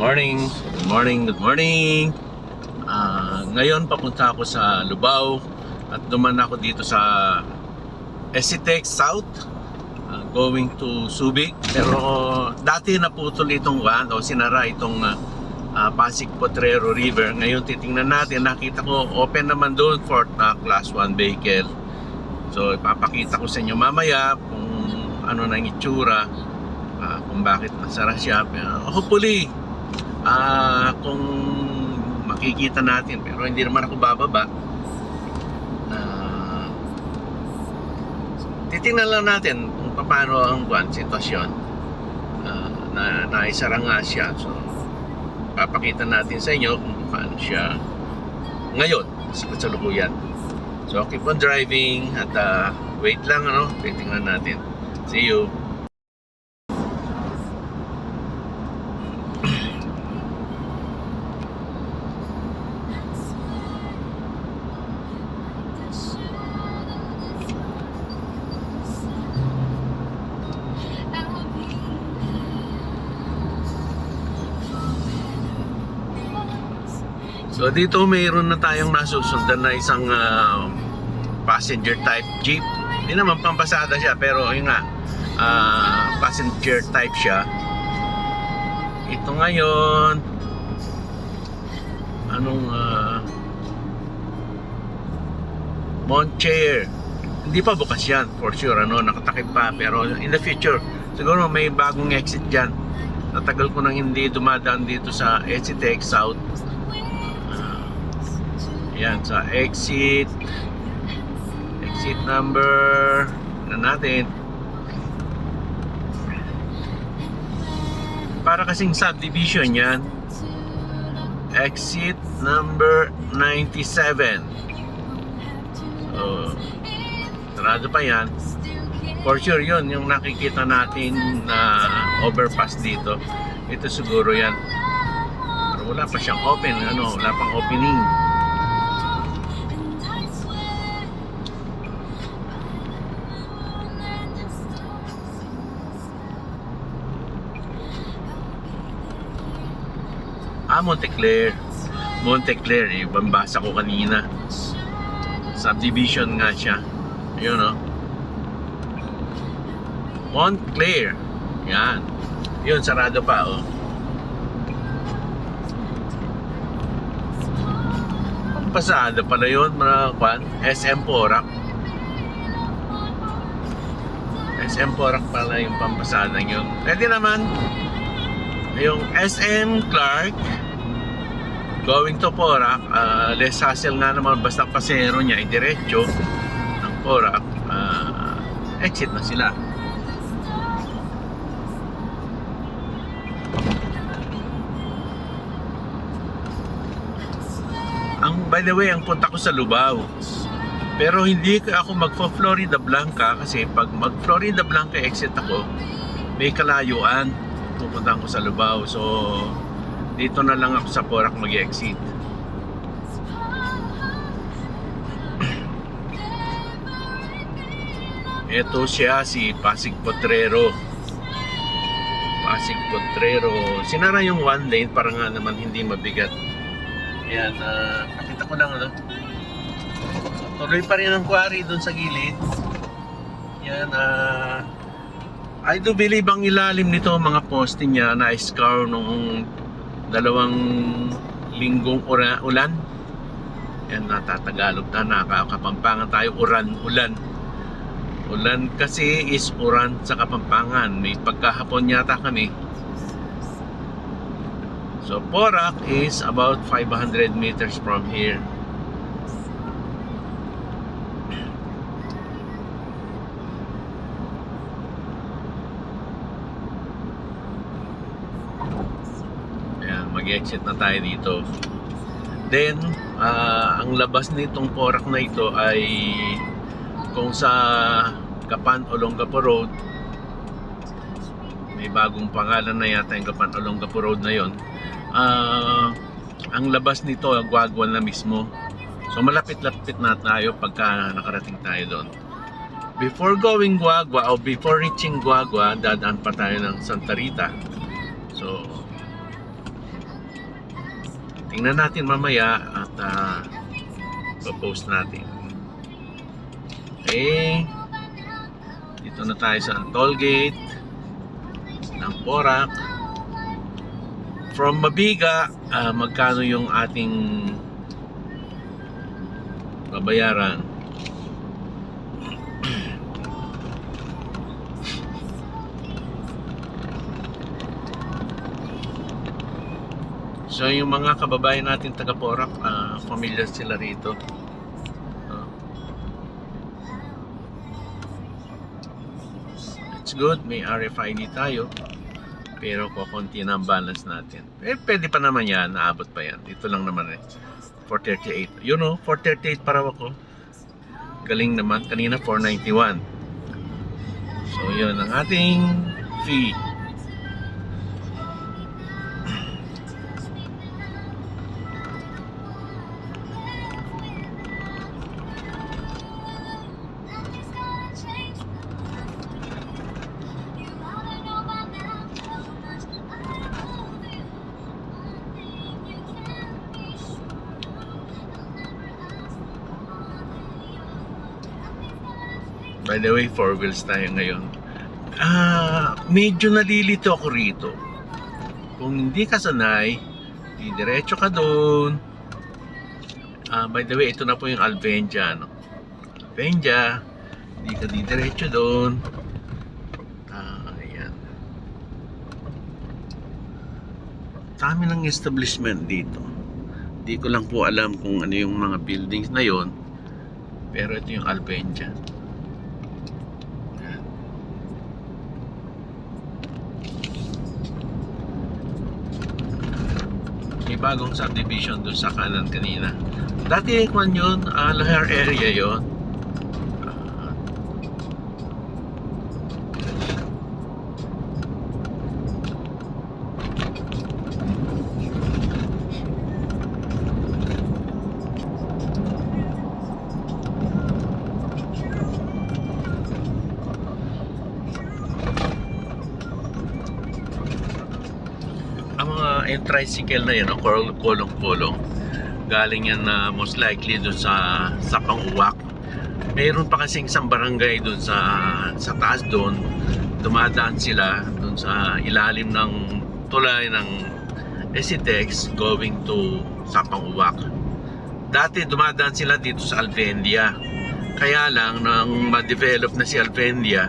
morning, good morning, good morning. Ngayon papunta ako sa Lubao at duman ako dito sa SCTEX South, going to Subic. Pero dati naputol itong sinara itong Pasig Potrero River. Ngayon titingnan natin, nakita ko open naman doon for class 1 vehicle. So ipapakita ko sa inyo mamaya kung ano nang itsura, kung bakit nasara siya. Hopefully kung makikita natin, pero hindi naman ako bababa. Titingnan lang natin kung paano ang sitwasyon, na naisara nga siya. So papakita natin sa inyo kung paano siya ngayon sa kasalukuyan. So keep on driving at wait lang, titingnan natin. See you. So dito mayroon na tayong nasusundan na isang passenger type jeep. Hindi naman pampasada siya, pero yun nga, passenger type siya. Ito ngayon, Montchair. Hindi pa bukas yan for sure, nakatakip pa, pero in the future siguro may bagong exit dyan. Natagal ko nang hindi dumadaan dito sa SCTEX South. Yan, sa exit number natin. Para kasing subdivision yan. Exit number 97. So sarado pa yan. For sure yun, yung nakikita natin na overpass dito. Ito siguro yan. Pero wala pa siyang open, wala pang opening. Monteclair, ibang basa ko kanina. Subdivision nga siya. Ayun, Montclair. Yan. Yun, sarado pa, Pampasada pala yun, mga SM Porac. SM Porac pala yung pampasada yun. Pwede naman yung SM Clark going to Porac, less hassle nga naman, basta pasero niya ay diretso ng Porac, exit na sila. By the way, ang punta ko sa Lubao, pero hindi ako magpo-Florida Blanca, kasi pag mag-Florida Blanca exit ako, may kalayuan, pupunta ko sa Lubao. So dito na lang ako sa Porac mag-exit. Ito siya, si Pasig Potrero. Sinara yung one lane para nga naman hindi mabigat. Ayan, pakita ko lang, tuloy pa rin ang quarry dun sa gilid. Yan, I do believe ang ilalim nito, mga poste niya, na-scour noong 2 linggong ulan. Yan, natatagalog na, nakakapampangan tayo, ulan kasi is uran sa Kapampangan. May pagkahapon yata kami. So Porac is about 500 meters from here. Mag-exit na tayo dito. Then ang labas nitong Porac na ito ay kung sa Gapan Olongapo Road. May bagong pangalan na yata yung Gapan Olongapo Road na yon. Ang labas nito Guaguan na mismo. So malapit-lapit na tayo pagka nakarating tayo doon. Before going Guagua o before reaching Guagua, dadaan pa tayo ng Santa Rita. So Tingnan natin mamaya at post natin. Okay. Dito na tayo sa toll gate ng Porac. From Mabiga, magkano yung ating babayaran? So yung mga kababayan natin taga Porac, familiar sila rito. It's good, may RFID tayo. Pero kukunti na ang balance natin. Pwede pa naman yan, naabot pa yan. Dito lang naman 438. You know, 438 para ako. Galing naman, kanina 491. So yun ang ating fee. By the way, 4 wheels tayo ngayon. Medyo nalilito ako rito. Kung hindi ka sanay, diretso ka doon. By the way, ito na po yung Alvenja, no? Alvenja, hindi ka diretso doon. Ayan. Dami ng establishment dito. Hindi ko lang po alam kung ano yung mga buildings na yon. Pero ito yung Alvenja. May bagong subdivision doon sa kanan kanina. Dati kwan yun, Lahar area yun. Yung tricycle na yan, kolong-kolong, galing yan na most likely doon sa Panguwak. Mayroon pa kasing isang barangay doon sa taas doon. Dumadaan sila doon sa ilalim ng tulay ng Esitex going to sa Panguwak. Dati dumadaan sila dito sa Alvendia. Kaya lang nang ma-develop na si Alvendia,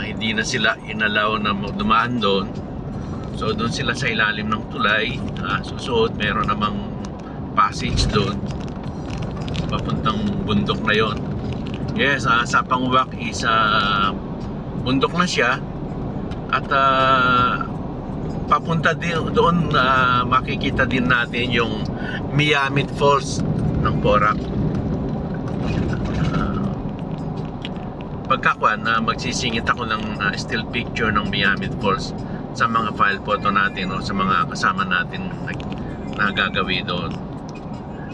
hindi na sila inalaw na dumaan doon. So doon sila sa ilalim ng tulay. Susunod meron namang passage doon papuntang bundok na yon. Yes, sa Panguwak is bundok na siya. At papunta din doon, makikita din natin yung Miamit Falls ng Porac. Pagkakuan na magsisingit ako ng still picture ng Miamit Falls sa mga file photo natin o sa mga kasama natin na gagawin doon.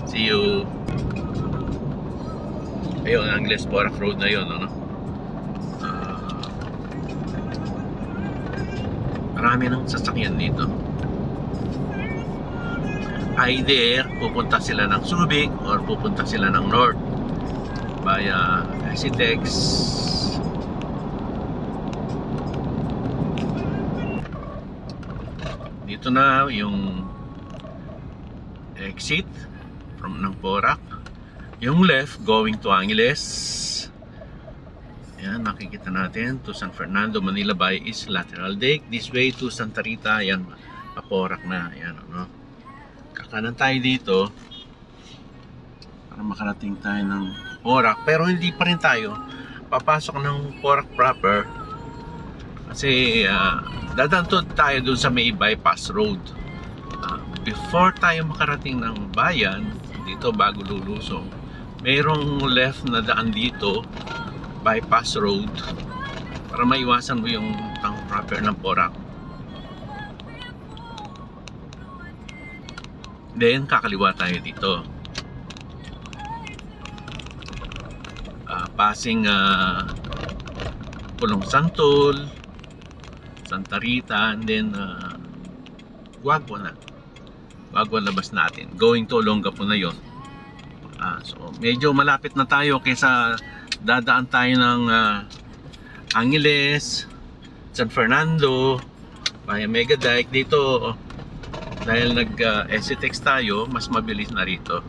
See you. Ayun, Angles Porac Road na yun, ano? Marami ng sasakyan dito. Either pupunta sila ng Subic or pupunta sila ng North via Esitex. Dito na yung exit ng Porac. Yung left going to Angeles. Yan, makikita natin to San Fernando, Manila Bay is lateral deck. This way to Santa Rita. Yan, Porac na. Yan, ano. Kakanan tayo dito para makarating tayo ng Porac. Pero hindi pa rin tayo papasok ng Porac proper. Kasi dadantod tayo dun sa may bypass road. Before tayo makarating ng bayan dito bago lulusong, mayroong left na daan dito, bypass road, para maiwasan mo yung tang proper ng Porac. Then kakaliwa tayo dito, passing Pulong Santol, Santa Rita, and then Guagua na. bago labas natin. Going to Olongapo na yon. So medyo malapit na tayo kaysa dadaan tayo ng Angeles, San Fernando, via Mega Dike. Dito dahil nag-SCTEX tayo, mas mabilis na rito.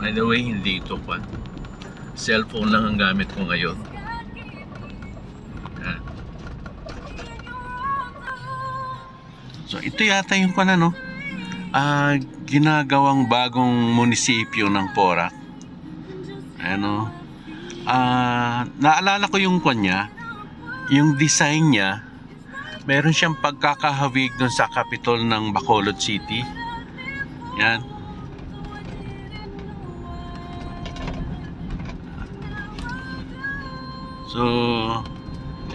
By the way, hindi ito pa. Cellphone lang ang gamit ko ngayon. So ito yata yung ginagawang bagong munisipyo ng Porac. Naalala ko yung kanya, yung design niya, meron siyang pagkakahawig dun sa Capitol ng Bacolod City. Yan. So,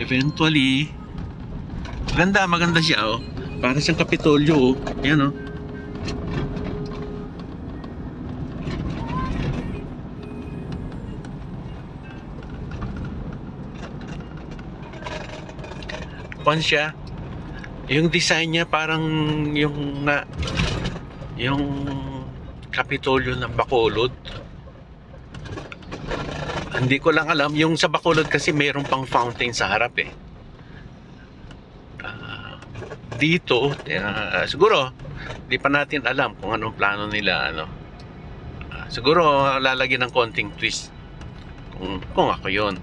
eventually, maganda siya, oh. Para siyang Kapitolyo, oh. Yan, oh. Pan siya. Yung design niya parang yung Kapitolyo ng Bacolod. Hindi ko lang alam, yung sa Bacolod kasi mayroon pang fountain sa harap eh. Dito, siguro, di pa natin alam kung anong plano nila. Siguro, lalagyan ng konting twist. Kung ako yun.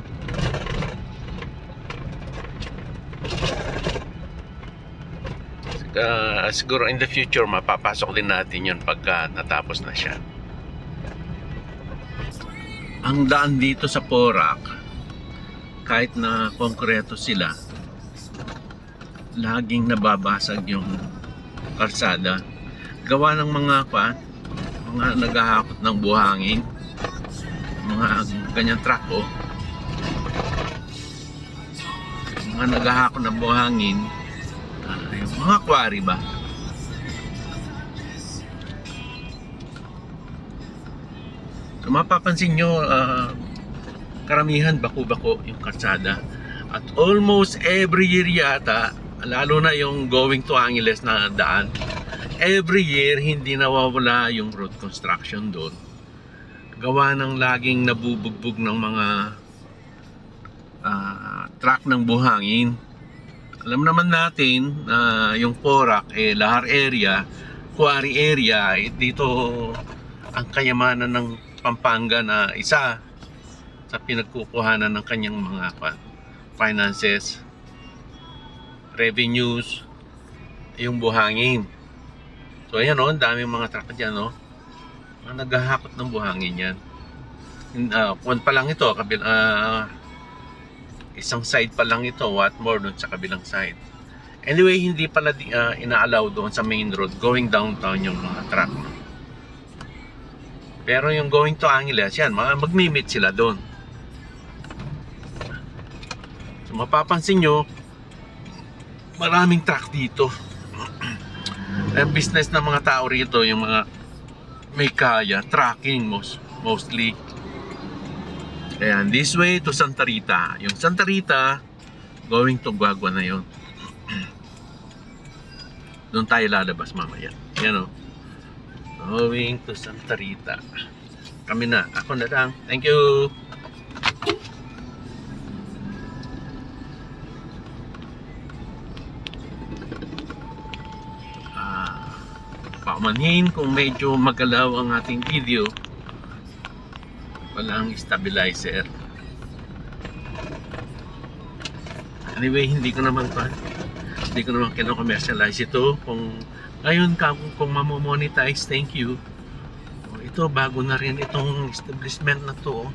Siguro in the future, mapapasok din natin yun pagka natapos na siya. Ang daan dito sa Porac, kahit na konkreto sila, laging nababasag yung kalsada. Gawa ng mga naghahakot ng buhangin, mga ganyang truck, oh. Mga naghahakot ng buhangin, yung mga quarry ba? So, mapapansin nyo, karamihan bako-bako yung kalsada. At almost every year yata, lalo na yung going to Angeles na daan, every year hindi nawawala yung road construction doon. Gawa ng laging nabubugbog ng mga truck ng buhangin. Alam naman natin yung Porac, Lahar area, quarry area, dito ang kayamanan ng Pampanga na isa sa pinagkukuhanan ng kanyang mga finances, revenues, yung buhangin. So ayan, oh, ang daming mga truck dyan, oh. Mga naghahakot ng buhangin yan. Kuwan pa lang ito, isang side pa lang ito, what more dun sa kabilang side. Anyway, hindi pala ina-allow doon sa main road going downtown yung mga truck. Pero yung going to Angeles, yan, magmi-meet sila doon. So mapapansin nyo, maraming truck dito. Ang business ng mga tao rito, yung mga may kaya, trucking mostly. Ayan, this way to Santa Rita. Yung Santa Rita, going to Guagua na yun. Doon tayo lalabas mamaya. Yan, oh. Going to Santa Rita. Kami na. Ako na lang. Thank you. Paumanhin kung medyo magalaw ang ating video. Walang stabilizer. Anyway, hindi ko naman Hindi ko naman kino-commercialize ito. Kung ngayon ka, kung mamo-monetize, thank you. Ito, bago na rin itong establishment na to.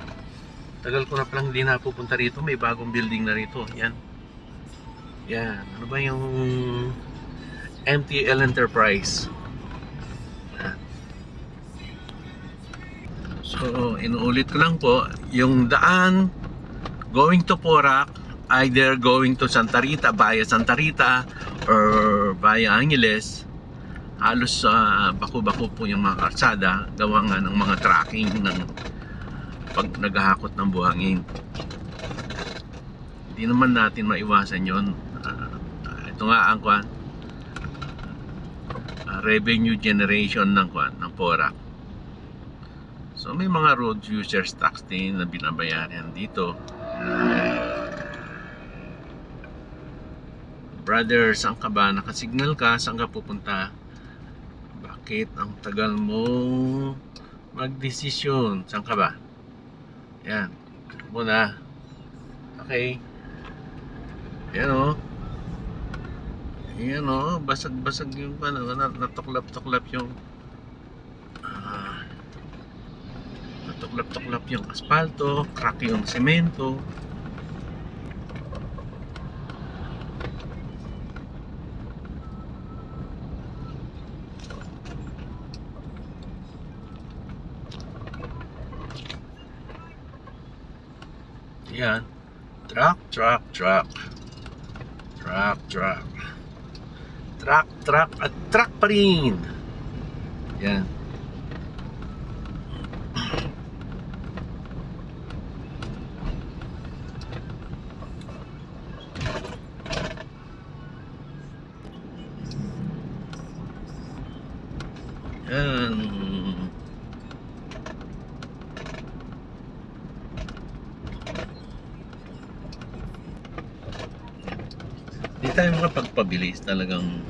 Tagal ko na palang hindi napupunta rito. May bagong building na rito. Yan. Yan. Ano ba yung MTL Enterprise? Yan. So, inuulit ko lang po, yung daan going to Porac, either going to Santa Rita, via Santa Rita, or via Angeles, halos baku-baku po yung mga kalsada, gawa nga ng mga tracking ng pag naghahakot ng buhangin. Hindi naman natin maiwasan yon. Ito nga ang revenue generation ng Porac. So may mga road users tax din na binabayaran dito. Brother, saan ka ba? Nakasignal ka? Saan ka pupunta? Bakit ang tagal mo magdesisyon? Saan ka ba? Yan. Muna. Okay. Yan o. Yan o. Basag-basag yung natuklap-tuklap yung natuklap-tuklap yung asfalto, crack yung semento. Yan. Truck. Truck at truck pa rin. Yan. Yan. Di tayo makapagpabilis, talagang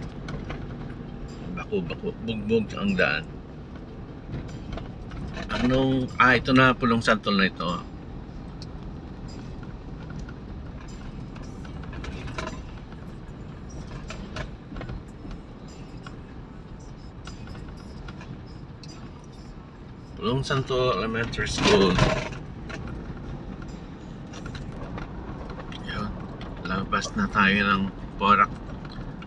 bako-bako, bugbog ang daan. Ito na, Pulong Santol na ito. Pulong Santol Elementary School. Yun, labas na tayo ng Porac.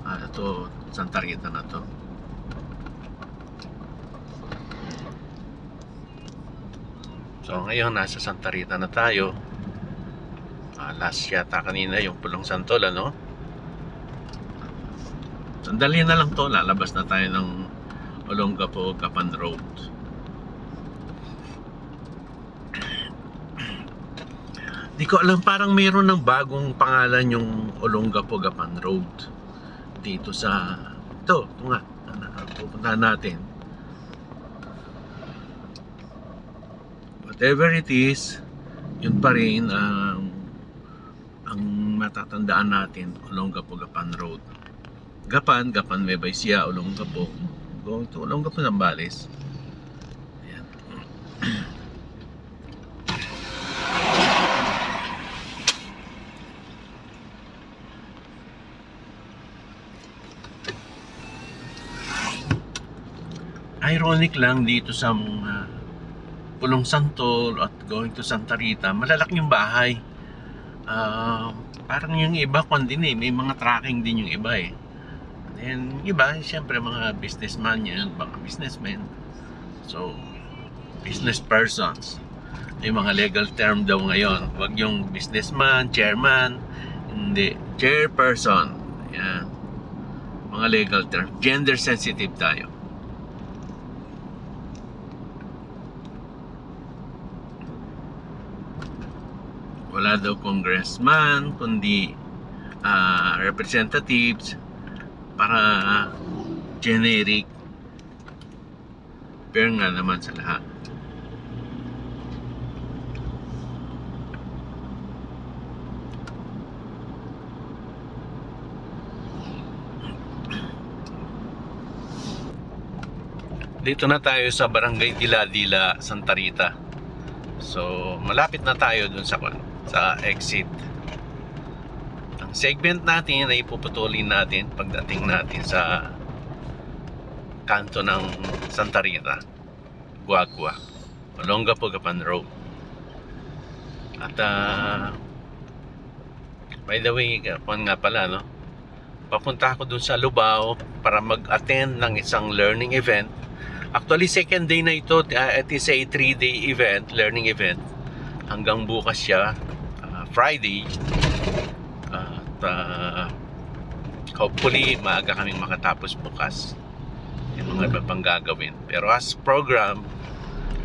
Ito, Santa Rita na to. So ngayon nasa Santa Rita na tayo. Last yata kanina yung Pulong Santol, ano? Sandali na lang to, lalabas na tayo ng Olongapo Gapan Road. Di ko alam, parang mayroon ng bagong pangalan yung Olongapo Gapan Road dito sa ito nga, pupuntahan natin. Whatever it is, yun pa rin ang matatandaan natin, Olongapo Gapan Road. Gapan Nueva Ecija, Olongapo, going to Olongapo Zambales. Ayan. Ironic lang dito sa Pulong Santol at going to Santa Rita, malalaki yung bahay. Parang yung iba may mga tracking din yung iba eh. And iba, siyempre mga businessman yan, mga businessmen. So, business persons. May mga legal term daw ngayon. Wag yung businessman, chairman, hindi, chairperson. Yan. Mga legal term. Gender sensitive tayo. Wala daw congressman, kundi representatives, para generic. Pero nga naman sa lahat. Dito na tayo sa Barangay Dila-Dila, Santa Rita. So, malapit na tayo dun sa exit ng segment natin ay puputulin natin pagdating natin sa kanto ng Santa Rita, Guagua, Olongapo-Gapan Road. At by the way, kung nga pala, no, papunta ako dun sa Lubao para mag-attend ng isang learning event. Actually, second day na ito. It is a 3-day event, learning event. Hanggang bukas siya, Friday. Hopefully, maaga kaming makatapos bukas. Yung mga iba pang gagawin. Pero as program,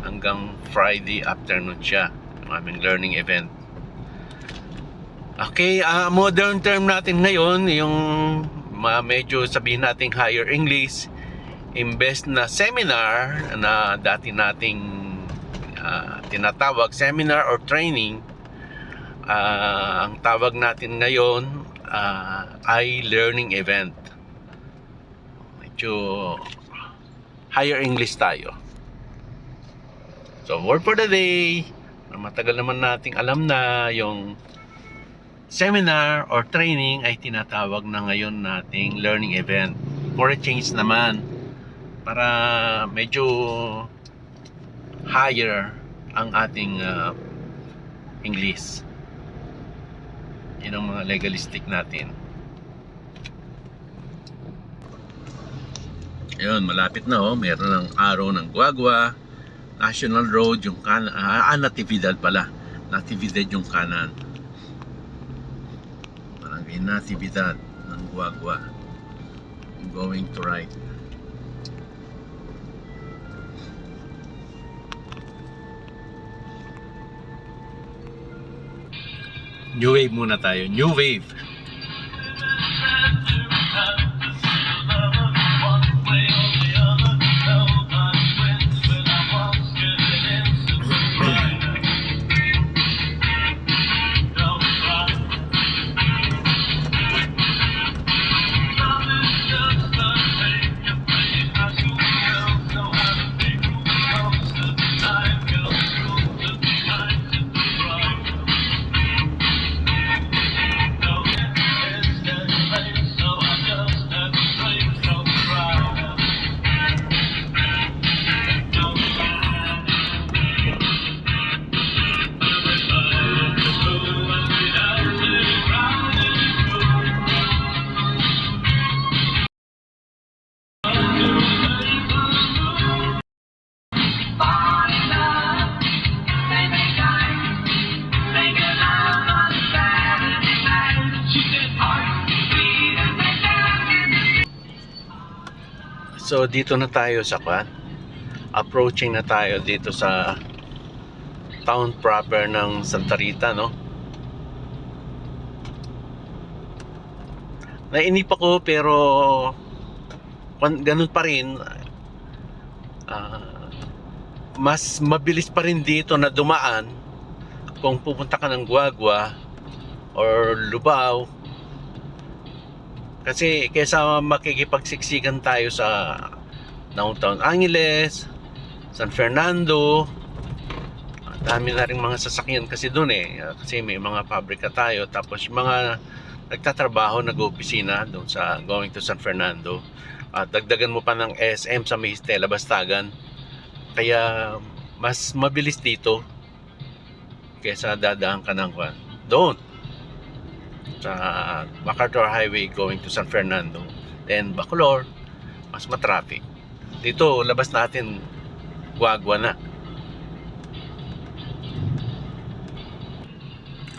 hanggang Friday afternoon siya. Ang aming learning event. Okay, modern term natin ngayon, yung medyo sabihin nating higher English, imbes na seminar na dati nating tinatawag seminar or training, ang tawag natin ngayon ay learning event. Medyo higher English tayo. So word for the day, matagal naman nating alam na yung seminar or training ay tinatawag na ngayon nating learning event. For a change naman, para medyo higher ang ating English. Yun ang mga legalistic natin. Ayun, malapit na meron ng araw ng Guagua, National Road yung kanan, Natividad pala. Natividad yung kanan. Barangay Natividad ng Guagua. Going to right. New wave muna tayo. New wave. So dito na tayo sa approaching na tayo dito sa town proper ng Santa Rita, no? Nainip ako pero ganun pa rin, mas mabilis pa rin dito na dumaan kung pupunta ka ng Guagua or Lubao. Kasi kaysa makikipagsiksikan tayo sa Downtown Angeles, San Fernando, dami na rin mga sasakyan kasi doon kasi may mga pabrika tayo, tapos mga nagtatrabaho, nag-opisina doon sa going to San Fernando, at dagdagan mo pa ng SM sa may Stella Bastagan, kaya mas mabilis dito kaysa dadaan ka ng doon sa MacArthur Highway going to San Fernando, then Bacolor, mas matraffic. Dito labas natin Guagua na.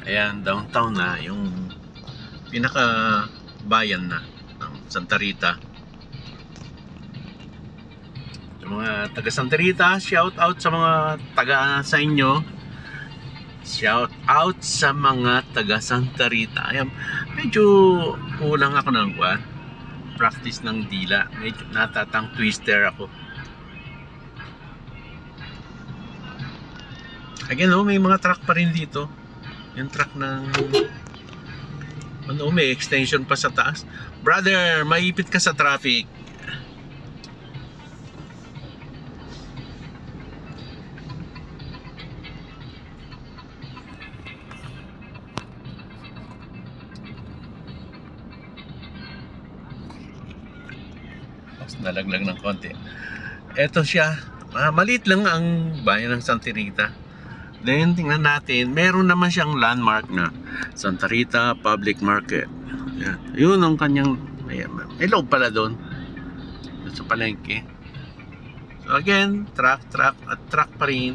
Ayan, downtown na, yung pinaka bayan na ng Santa Rita. Yung mga taga Santa Rita, shout out sa mga taga sa inyo. Shout out sa mga taga Santa Rita. Ayan, medyo kulang ako ng practice ng dila. Medyo natatang twister ako. Again, may mga truck pa rin dito. Yung truck ng may extension pa sa taas. Brother, maipit ka sa traffic. nalaglag ng konti. Eto siya. Maliit lang ang bayan ng Santa Rita. Then, tingnan natin. Meron naman siyang landmark na Santa Rita Public Market. Yan. Yun ang kanyang... May loob pala doon. Sa palengke. So again, truck at truck pa rin.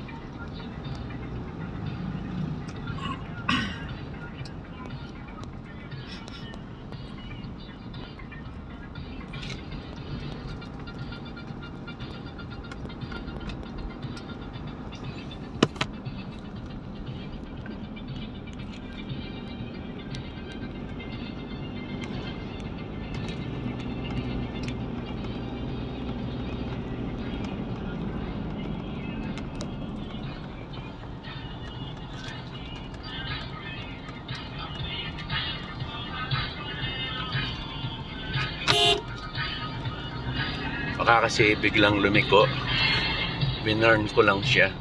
Baka kasi biglang lumiko. Binurn ko lang siya.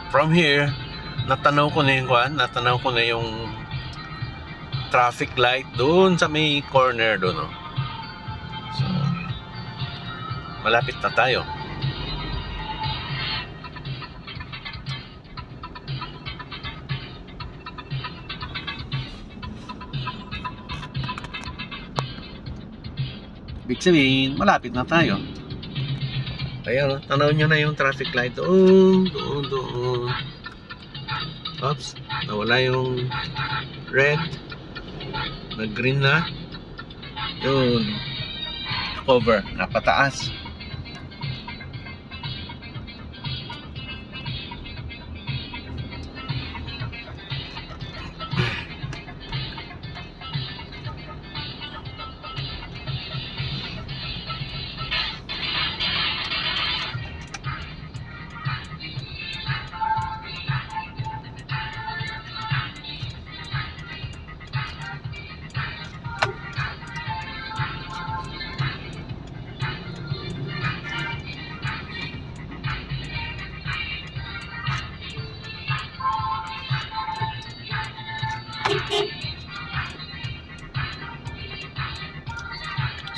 From here, natanaw ko na yung traffic light doon sa may corner doon. So, malapit na tayo. Ibig sabihin, malapit na tayo. Ayan, tanaw nyo na yung traffic light doon. Oops, nawala yung red. Nag-green na. Yun. Cover, napataas.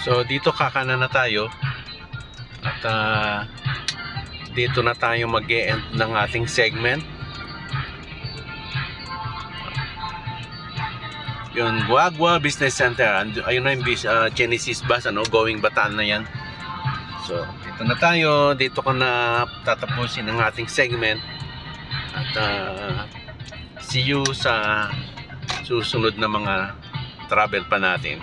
So dito kakanan na tayo at dito na tayo mag-e-end ng ating segment. Yung Guagua Business Center, ayun na yung Genesis bus, going Bataan na yan. So dito na tayo, dito ko na tatapusin ang ating segment at see you sa susunod na mga travel pa natin.